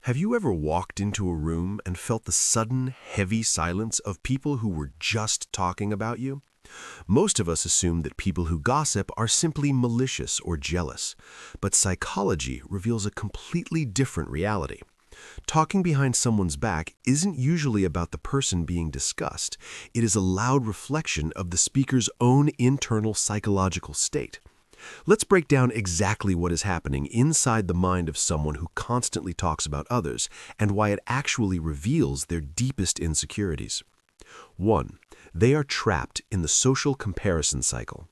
Have you ever walked into a room and felt the sudden, heavy silence of people who were just talking about you? Most of us assume that people who gossip are simply malicious or jealous, but psychology reveals a completely different reality. Talking behind someone's back isn't usually about the person being discussed. It is a loud reflection of the speaker's own internal psychological state. Let's break down exactly what is happening inside the mind of someone who constantly talks about others and why it actually reveals their deepest insecurities. 1. They are trapped in the social comparison cycle.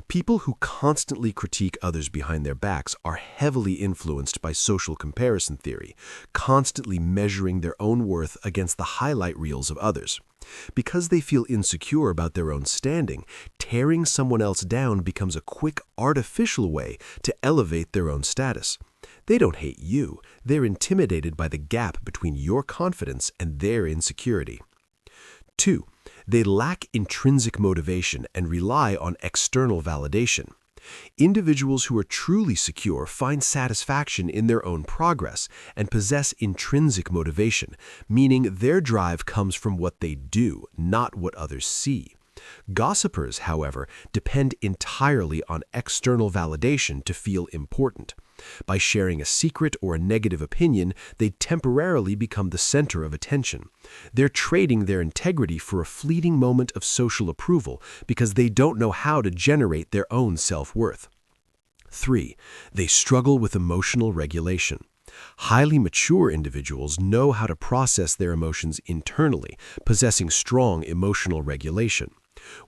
People who constantly critique others behind their backs are heavily influenced by social comparison theory, constantly measuring their own worth against the highlight reels of others. Because they feel insecure about their own standing, tearing someone else down becomes a quick, artificial way to elevate their own status. They don't hate you, they're intimidated by the gap between your confidence and their insecurity. 2. They lack intrinsic motivation and rely on external validation. Individuals who are truly secure find satisfaction in their own progress and possess intrinsic motivation, meaning their drive comes from what they do, not what others see. Gossipers, however, depend entirely on external validation to feel important. By sharing a secret or a negative opinion, they temporarily become the center of attention. They're trading their integrity for a fleeting moment of social approval because they don't know how to generate their own self-worth. 3. They struggle with emotional regulation. Highly mature individuals know how to process their emotions internally, possessing strong emotional regulation.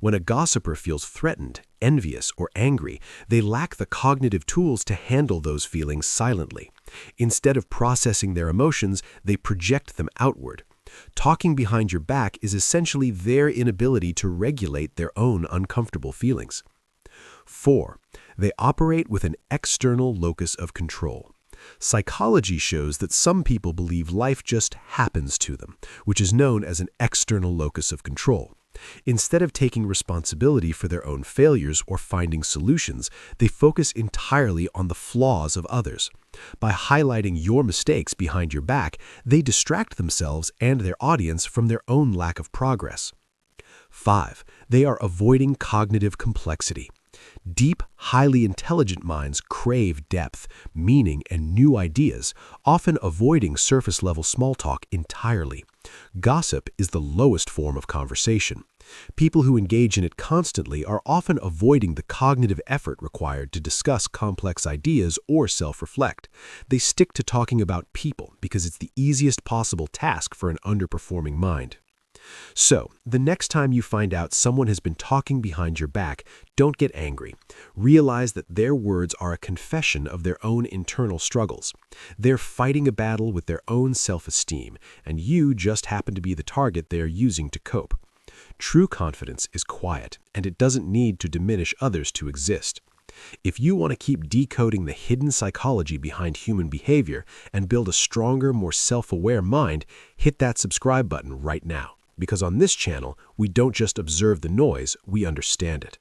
When a gossiper feels threatened, envious, or angry, they lack the cognitive tools to handle those feelings silently. Instead of processing their emotions, they project them outward. Talking behind your back is essentially their inability to regulate their own uncomfortable feelings. 4. They operate with an external locus of control. Psychology shows that some people believe life just happens to them, which is known as an external locus of control. Instead of taking responsibility for their own failures or finding solutions, they focus entirely on the flaws of others. By highlighting your mistakes behind your back, they distract themselves and their audience from their own lack of progress. 5. They are avoiding cognitive complexity. Deep, highly intelligent minds crave depth, meaning, and new ideas, often avoiding surface-level small talk entirely. Gossip is the lowest form of conversation. People who engage in it constantly are often avoiding the cognitive effort required to discuss complex ideas or self-reflect. They stick to talking about people because it's the easiest possible task for an underperforming mind. So, the next time you find out someone has been talking behind your back, don't get angry. Realize that their words are a confession of their own internal struggles. They're fighting a battle with their own self-esteem, and you just happen to be the target they are using to cope. True confidence is quiet, and it doesn't need to diminish others to exist. If you want to keep decoding the hidden psychology behind human behavior and build a stronger, more self-aware mind, hit that subscribe button right now. Because on this channel, we don't just observe the noise, we understand it.